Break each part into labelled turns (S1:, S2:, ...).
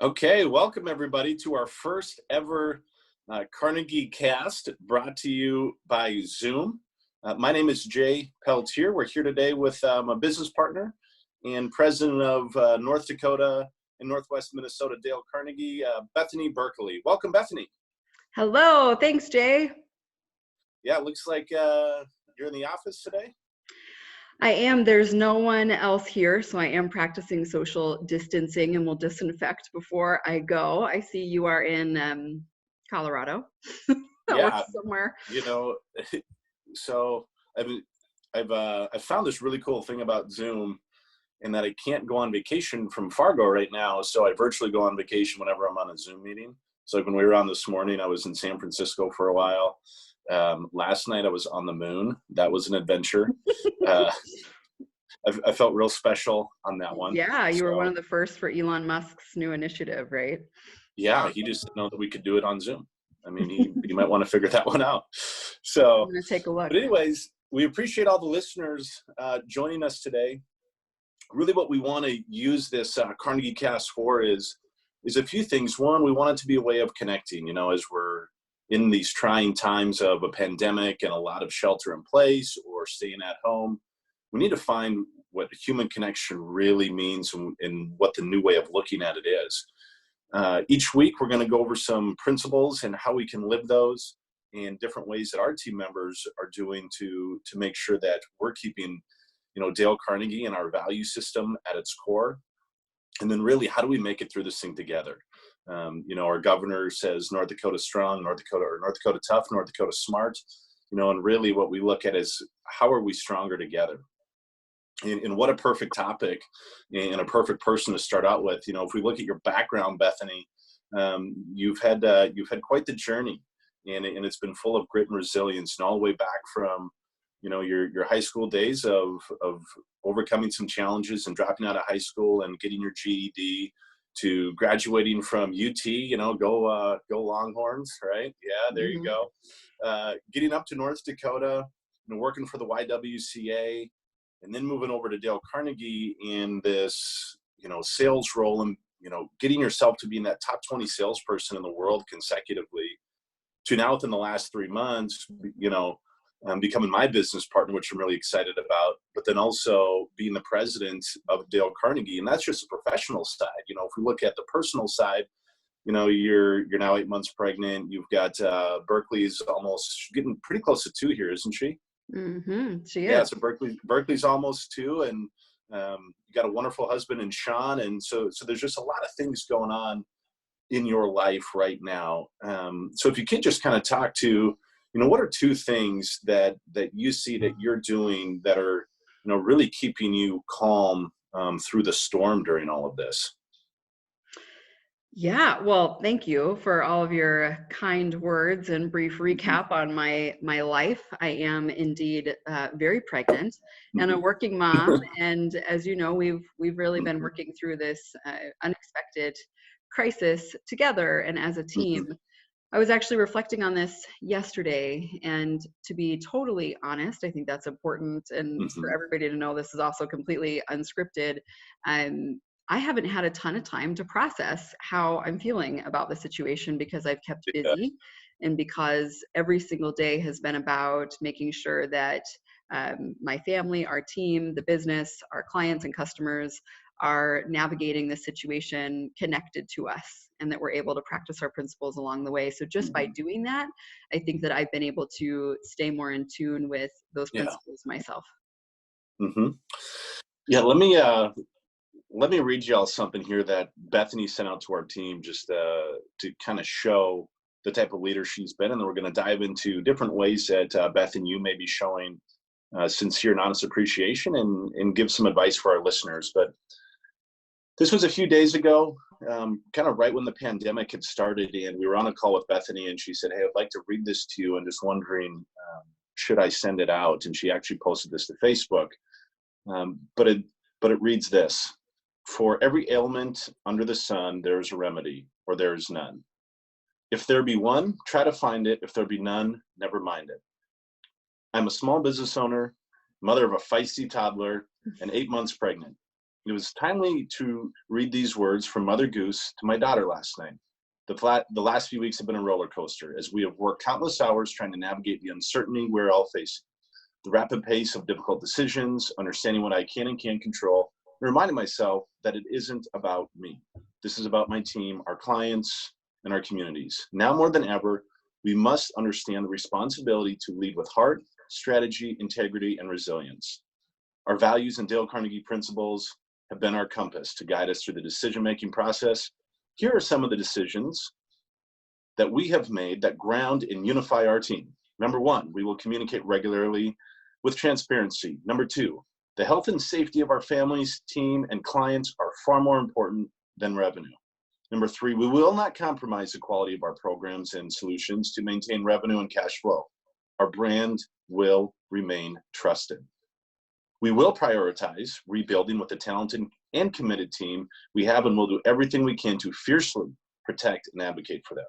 S1: Okay, welcome everybody to our first ever Carnegie cast brought to you by Zoom. My name is Jay Peltier. We're here today with a business partner and president of North Dakota and Northwest Minnesota, Dale Carnegie, Bethany Berkeley. Welcome, Bethany.
S2: Hello, thanks, Jay.
S1: Yeah, it looks like you're in the office today.
S2: I am. There's no one else here, so I am practicing social distancing and will disinfect before I go. I see you are in Colorado or
S1: Yeah,
S2: somewhere.
S1: So I've found this really cool thing about Zoom, in that I can't go on vacation from Fargo right now, so I virtually go on vacation whenever I'm on a Zoom meeting. So like when we were on this morning, I was in San Francisco for a while. Last night I was on the moon. That was an adventure. I felt real special on that one.
S2: Yeah, you were one of the first for Elon Musk's new initiative, right?
S1: Yeah, he just didn't know that we could do it on Zoom. I mean, he might want to figure that one out. So
S2: I'm going to take a look.
S1: But anyways, we appreciate all the listeners joining us today. Really what we want to use this Carnegie Cast for is a few things. One, we want it to be a way of connecting, as we're in these trying times of a pandemic and a lot of shelter in place or staying at home. We need to find what human connection really means and what the new way of looking at it is. Each week, we're going to go over some principles and how we can live those, and different ways that our team members are doing to make sure that we're keeping Dale Carnegie and our value system at its core. And then really, how do we make it through this thing together? Our governor says North Dakota strong, North Dakota tough, North Dakota smart, and really what we look at is how are we stronger together? And what a perfect topic and a perfect person to start out with. If we look at your background, Bethany, you've had quite the journey, and it's been full of grit and resilience, and all the way back from your high school days of overcoming some challenges and dropping out of high school and getting your GED, to graduating from UT, go Longhorns, right? Yeah, there you go. Getting up to North Dakota, working for the YWCA, and then moving over to Dale Carnegie in this, sales role, and, getting yourself to being that top 20 salesperson in the world consecutively, to now within the last 3 months, becoming my business partner, which I'm really excited about, but then also being the president of Dale Carnegie. And that's just the professional side. If we look at the personal side, you're now 8 months pregnant. You've got Berkeley's almost getting pretty close to 2 here, isn't she?
S2: Mm-hmm. She is.
S1: Yeah, so Berkeley's almost 2, and you got a wonderful husband in Sean. And so there's just a lot of things going on in your life right now. So if you could just kind of talk to, what are 2 things that you see that you're doing that are, really keeping you calm through the storm during all of this?
S2: Yeah, well, thank you for all of your kind words and brief recap on my life. I am indeed very pregnant and a working mom, and as you know, we've really been working through this unexpected crisis together and as a team. I was actually reflecting on this yesterday, and to be totally honest, I think that's important, and for everybody to know this is also completely unscripted. I haven't had a ton of time to process how I'm feeling about the situation, because I've kept busy and because every single day has been about making sure that my family, our team, the business, our clients and customers are navigating this situation connected to us, and that we're able to practice our principles along the way. So just by doing that, I think that I've been able to stay more in tune with those principles myself.
S1: Yeah, let me read y'all something here that Bethany sent out to our team, just to kind of show the type of leader she's been. And then we're going to dive into different ways that Beth and you may be showing sincere and honest appreciation, and give some advice for our listeners. But this was a few days ago, kind of right when the pandemic had started, and we were on a call with Bethany, and she said, "Hey, I'd like to read this to you, and just wondering, should I send it out?" And she actually posted this to Facebook. But it reads this: "For every ailment under the sun, there is a remedy, or there is none. If there be one, try to find it. If there be none, never mind it. I'm a small business owner, mother of a feisty toddler, and 8 months pregnant. It was timely to read these words from Mother Goose to my daughter last night. The last few weeks have been a roller coaster as we have worked countless hours trying to navigate the uncertainty we're all facing. The rapid pace of difficult decisions, understanding what I can and can't control, and reminding myself that it isn't about me. This is about my team, our clients, and our communities. Now more than ever, we must understand the responsibility to lead with heart, strategy, integrity, and resilience. Our values and Dale Carnegie principles have been our compass to guide us through the decision-making process. Here are some of the decisions that we have made that ground and unify our team. Number one, we will communicate regularly with transparency. Number two, the health and safety of our families, team, and clients are far more important than revenue. Number three, we will not compromise the quality of our programs and solutions to maintain revenue and cash flow. Our brand will remain trusted. We will prioritize rebuilding with the talented and committed team we have, and we'll do everything we can to fiercely protect and advocate for them.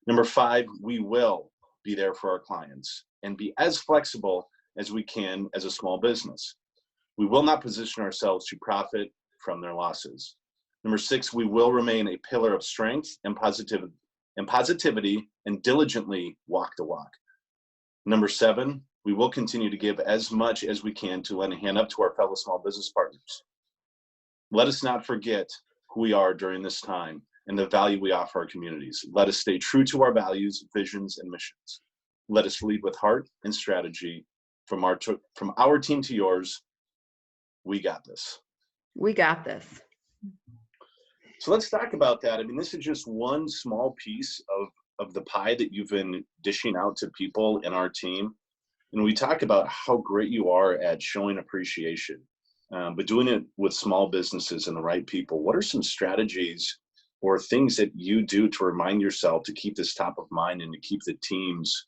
S1: Number five, we will be there for our clients and be as flexible as we can as a small business. We will not position ourselves to profit from their losses. Number six, we will remain a pillar of strength and positivity and diligently walk the walk. Number seven, we will continue to give as much as we can to lend a hand up to our fellow small business partners. Let us not forget who we are during this time and the value we offer our communities. Let us stay true to our values, visions, and missions. Let us lead with heart and strategy. From our team to yours, we got this.
S2: We got this.
S1: So let's talk about that. I mean, this is just one small piece of the pie that you've been dishing out to people in our team. And we talk about how great you are at showing appreciation, but doing it with small businesses and the right people. What are some strategies or things that you do to remind yourself to keep this top of mind and to keep the teams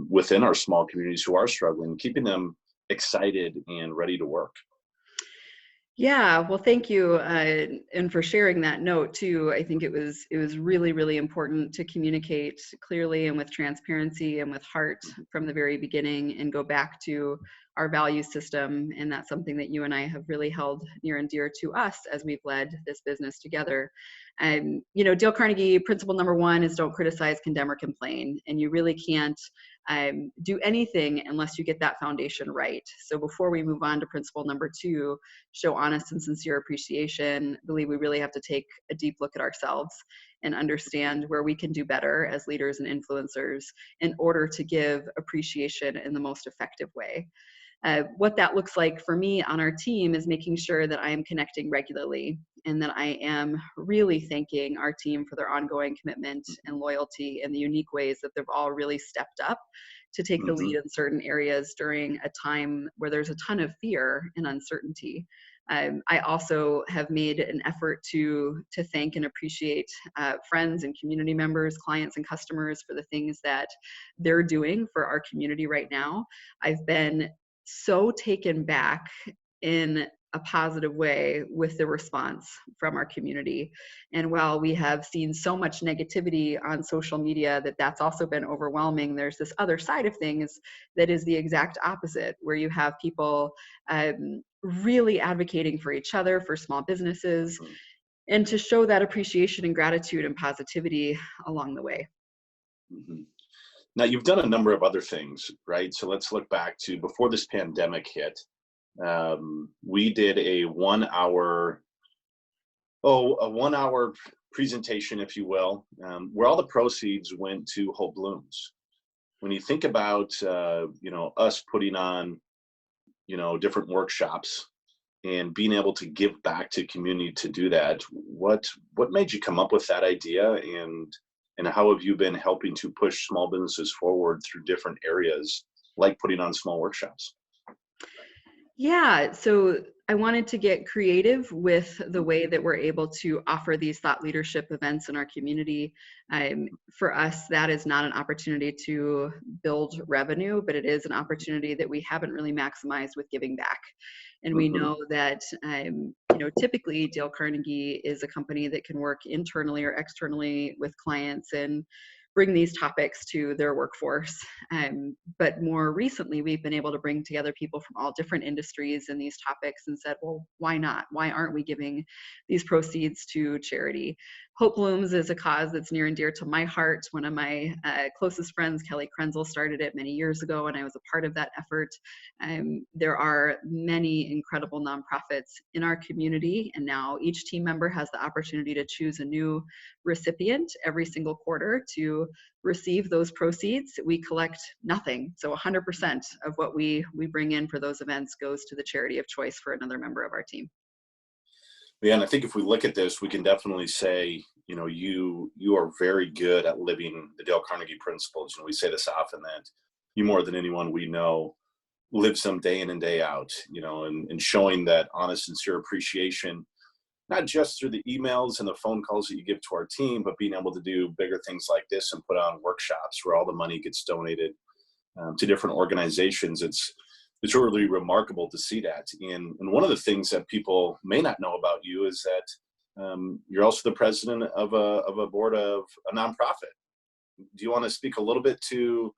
S1: within our small communities who are struggling, keeping them excited and ready to work?
S2: Yeah, well, thank you, and for sharing that note too. I think it was really, really important to communicate clearly and with transparency and with heart from the very beginning, and go back to our value system. And that's something that you and I have really held near and dear to us as we've led this business together. And Dale Carnegie principle number one is don't criticize, condemn, or complain. And you really can't do anything unless you get that foundation right. So before we move on to principle number two, show honest and sincere appreciation, I believe we really have to take a deep look at ourselves and understand where we can do better as leaders and influencers in order to give appreciation in the most effective way. What that looks like for me on our team is making sure that I am connecting regularly and that I am really thanking our team for their ongoing commitment and loyalty and the unique ways that they've all really stepped up to take the lead in certain areas during a time where there's a ton of fear and uncertainty. I also have made an effort to thank and appreciate friends and community members, clients and customers for the things that they're doing for our community right now. I've been so taken back in a positive way with the response from our community. And while we have seen so much negativity on social media that's also been overwhelming, there's this other side of things that is the exact opposite, where you have people really advocating for each other, for small businesses, and to show that appreciation and gratitude and positivity along the way.
S1: Mm-hmm. Now, you've done a number of other things, right? So let's look back to before this pandemic hit. We did a one-hour presentation, if you will, where all the proceeds went to Hope Blooms. When you think about, us putting on, different workshops and being able to give back to community to do that, what made you come up with that idea, and how have you been helping to push small businesses forward through different areas, like putting on small workshops?
S2: Yeah, so I wanted to get creative with the way that we're able to offer these thought leadership events in our community. For us, that is not an opportunity to build revenue, but it is an opportunity that we haven't really maximized with giving back. And we know that, typically Dale Carnegie is a company that can work internally or externally with clients. And bring these topics to their workforce. But more recently, we've been able to bring together people from all different industries in these topics and said, well, why not? Why aren't we giving these proceeds to charity? Hope Blooms is a cause that's near and dear to my heart. One of my closest friends, Kelly Krenzel, started it many years ago, and I was a part of that effort. There are many incredible nonprofits in our community, and now each team member has the opportunity to choose a new recipient every single quarter to receive those proceeds. We collect nothing, so 100% of what we bring in for those events goes to the charity of choice for another member of our team.
S1: Yeah, and I think if we look at this, we can definitely say, you are very good at living the Dale Carnegie principles. We say this often, that you, more than anyone we know, lives them day in and day out, and showing that honest, sincere appreciation, not just through the emails and the phone calls that you give to our team, but being able to do bigger things like this and put on workshops where all the money gets donated to different organizations. It's really remarkable to see that. And one of the things that people may not know about you is that you're also the president of a board of a nonprofit. Do you want to speak a little bit to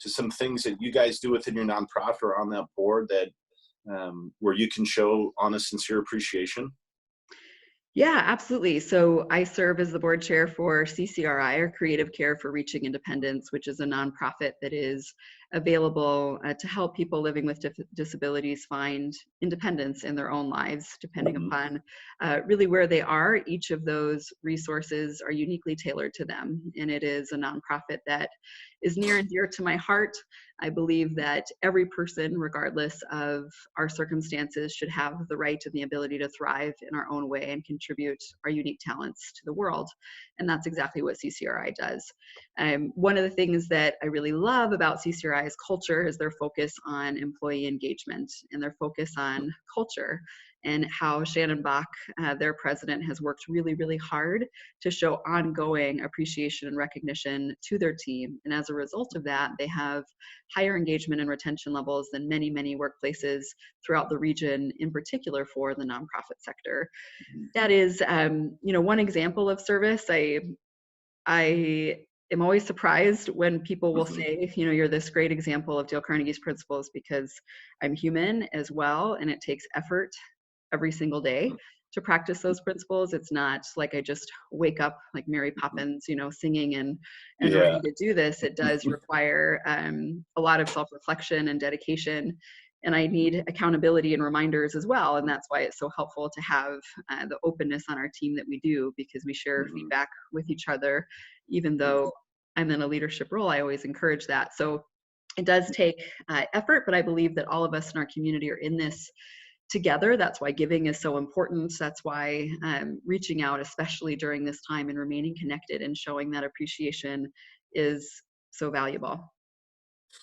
S1: some things that you guys do within your nonprofit or on that board that where you can show honest, sincere appreciation?
S2: Yeah, absolutely. So I serve as the board chair for CCRI, or Creative Care for Reaching Independence, which is a nonprofit that is available to help people living with disabilities find independence in their own lives, depending upon really where they are. Each of those resources are uniquely tailored to them, and it is a nonprofit that is near and dear to my heart. I believe that every person, regardless of our circumstances, should have the right and the ability to thrive in our own way and contribute our unique talents to the world. And that's exactly what CCRI does. One of the things that I really love about CCRI's culture is their focus on employee engagement and their focus on culture, and how Shannon Bach, their president, has worked really, really hard to show ongoing appreciation and recognition to their team. And as a result of that, they have higher engagement and retention levels than many, many workplaces throughout the region, in particular for the nonprofit sector. That is, one example of service. I am always surprised when people will say, you're this great example of Dale Carnegie's principles, because I'm human as well, and it takes effort every single day to practice those principles. It's not like I just wake up like Mary Poppins, singing and ready to do this. It does require a lot of self-reflection and dedication, and I need accountability and reminders as well. And that's why it's so helpful to have the openness on our team that we do, because we share feedback with each other. Even though I'm in a leadership role, I always encourage that. So it does take effort, but I believe that all of us in our community are in this together. That's why giving is so important. That's why reaching out, especially during this time, and remaining connected and showing that appreciation is so valuable.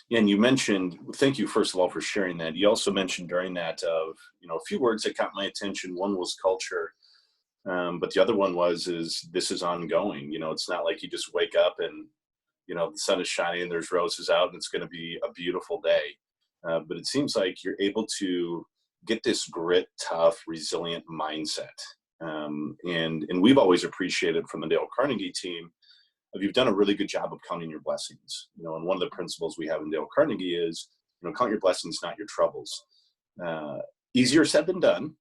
S1: Yeah, and you mentioned, thank you first of all for sharing that. You also mentioned during that of, a few words that caught my attention. One was culture, but the other one is this is ongoing. It's not like you just wake up and, the sun is shining and there's roses out and it's going to be a beautiful day. But it seems like you're able to get this grit, tough, resilient mindset. And we've always appreciated from the Dale Carnegie team, you've done a really good job of counting your blessings. And one of the principles we have in Dale Carnegie is, count your blessings, not your troubles. Easier said than done.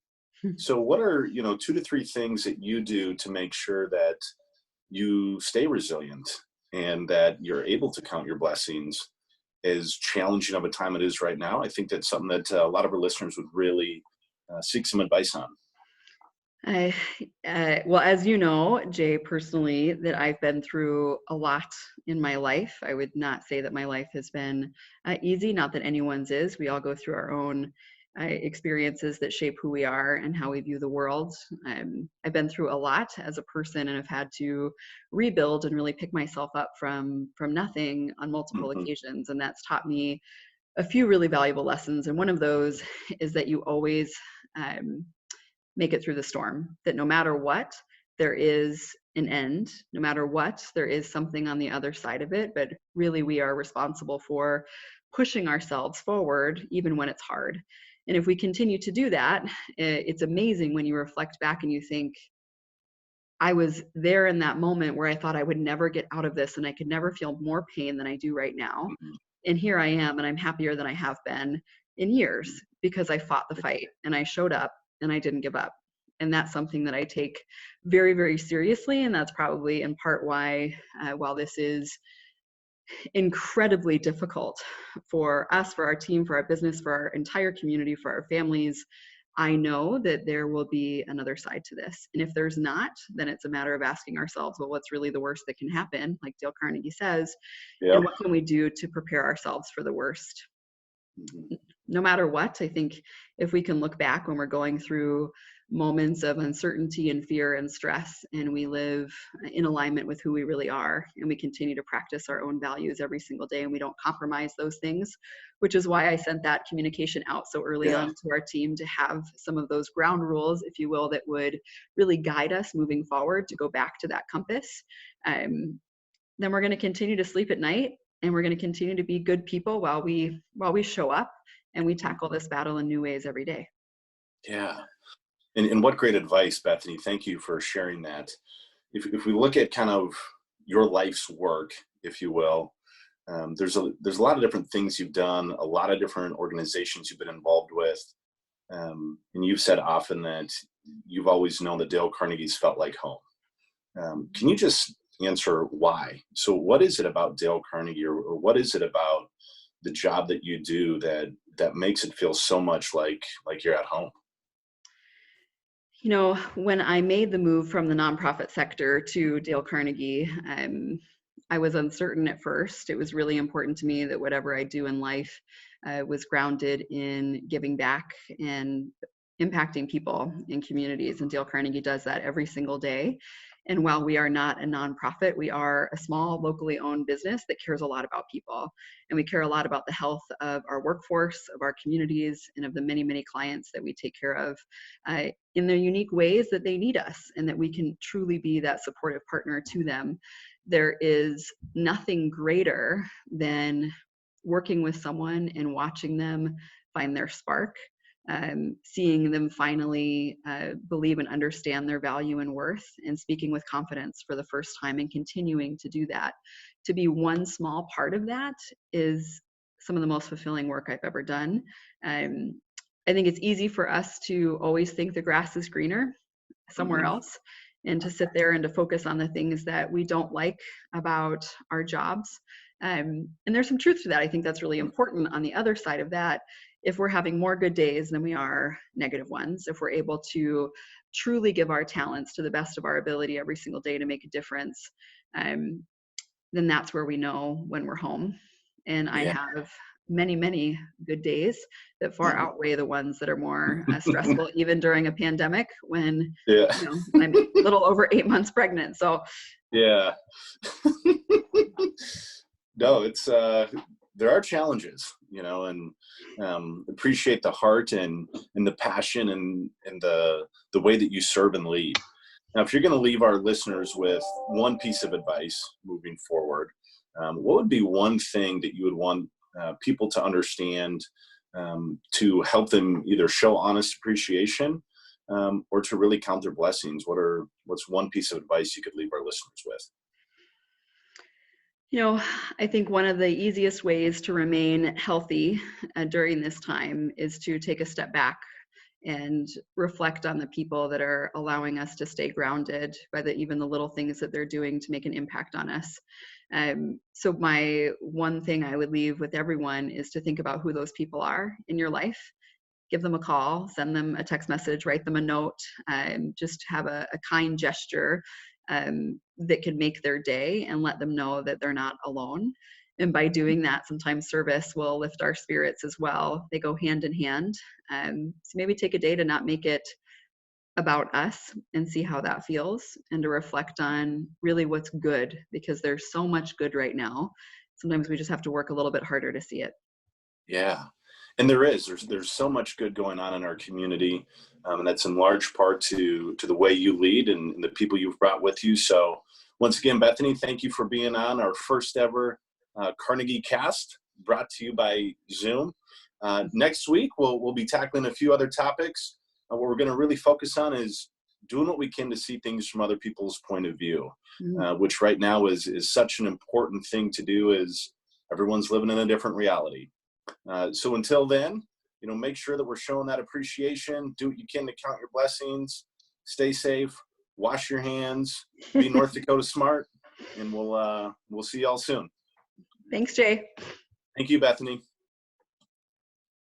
S1: So what are, 2 to 3 things that you do to make sure that you stay resilient and that you're able to count your blessings, as challenging of a time it is right now? I think that's something that a lot of our listeners would really seek some advice on.
S2: Well, as you know, Jay, personally, that I've been through a lot in my life. I would not say that my life has been easy, not that anyone's is. We all go through our own experiences that shape who we are and how we view the world. I've been through a lot as a person, and have had to rebuild and really pick myself up from nothing on multiple occasions. And that's taught me a few really valuable lessons. And one of those is that you always make it through the storm, that no matter what, there is an end. No matter what, there is something on the other side of it. But really, we are responsible for pushing ourselves forward, even when it's hard. And if we continue to do that, it's amazing when you reflect back and you think, I was there in that moment where I thought I would never get out of this and I could never feel more pain than I do right now.
S1: Mhm.
S2: And here I am, and I'm happier than I have been in years because I fought the fight and I showed up and I didn't give up. And that's something that I take very, very seriously. And that's probably in part why, while this is incredibly difficult for us, for our team, for our business, for our entire community, for our families, I know that there will be another side to this. And if there's not, then it's a matter of asking ourselves, well, what's really the worst that can happen, like Dale Carnegie says,
S1: Yep.
S2: and what can we do to prepare ourselves for the worst?
S1: Mhm.
S2: No matter what, I think if we can look back when we're going through moments of uncertainty and fear and stress, and we live in alignment with who we really are, and we continue to practice our own values every single day, and we don't compromise those things, which is why I sent that communication out so early
S1: Yeah.
S2: on to our team, to have some of those ground rules, if you will, that would really guide us moving forward to go back to that compass. Then we're going to continue to sleep at night, and we're going to continue to be good people while we show up and we tackle this battle in new ways every day.
S1: Yeah. And what great advice, Bethany. Thank you for sharing that. If we look at kind of your life's work, if you will, there's a lot of different things you've done, a lot of different organizations you've been involved with. And you've said often that you've always known that Dale Carnegie's felt like home. Can you just answer why? So what is it about Dale Carnegie, or what is it about the job that you do that makes it feel so much like you're at home?
S2: You know, when I made the move from the nonprofit sector to Dale Carnegie, I was uncertain at first. It was really important to me that whatever I do in life was grounded in giving back and impacting people in communities. And Dale Carnegie does that every single day. And while we are not a nonprofit, we are a small, locally owned business that cares a lot about people. And we care a lot about the health of our workforce, of our communities, and of the many, many clients that we take care of in the unique ways that they need us, and that we can truly be that supportive partner to them. There is nothing greater than working with someone and watching them find their spark, seeing them finally believe and understand their value and worth, and speaking with confidence for the first time and continuing to do that. To be one small part of that is some of the most fulfilling work I've ever done. I think it's easy for us to always think the grass is greener somewhere
S1: Mhm.
S2: else, and to sit there and to focus on the things that we don't like about our jobs. And there's some truth to that. I think that's really important. On the other side of that, if we're having more good days than we are negative ones, if we're able to truly give our talents to the best of our ability every single day to make a difference, then that's where we know when we're home. And I
S1: Yeah.
S2: have many, many good days that far
S1: Mhm.
S2: outweigh the ones that are more stressful, even during a pandemic when,
S1: Yeah.
S2: you know, I'm a little over 8 months pregnant. So
S1: Yeah. No, it's there are challenges, and appreciate the heart and the passion and the way that you serve and lead. Now, if you're going to leave our listeners with one piece of advice moving forward, what would be one thing that you would want people to understand, to help them either show honest appreciation, or to really count their blessings? What's one piece of advice you could leave our listeners with?
S2: You know, I think one of the easiest ways to remain healthy during this time is to take a step back and reflect on the people that are allowing us to stay grounded by even the little things that they're doing to make an impact on us. So my one thing I would leave with everyone is to think about who those people are in your life. Give them a call, send them a text message, write them a note, just have a kind gesture that could make their day, and let them know that they're not alone. And by doing that, sometimes service will lift our spirits as well. They go hand in hand. So maybe take a day to not make it about us and see how that feels, and to reflect on really what's good, because there's so much good right now. Sometimes we just have to work a little bit harder to see it.
S1: Yeah. And there's so much good going on in our community, and that's in large part to the way you lead and the people you've brought with you. So once again, Bethany, thank you for being on our first ever Carnegie Cast, brought to you by Zoom. Next week we'll be tackling a few other topics. What we're going to really focus on is doing what we can to see things from other people's point of view,
S2: Mm.
S1: which right now is such an important thing to do, as everyone's living in a different reality. So until then, make sure that we're showing that appreciation. Do what you can to count your blessings. Stay safe. Wash your hands. Be North Dakota smart. And we'll see y'all soon.
S2: Thanks, Jay.
S1: Thank you, Bethany.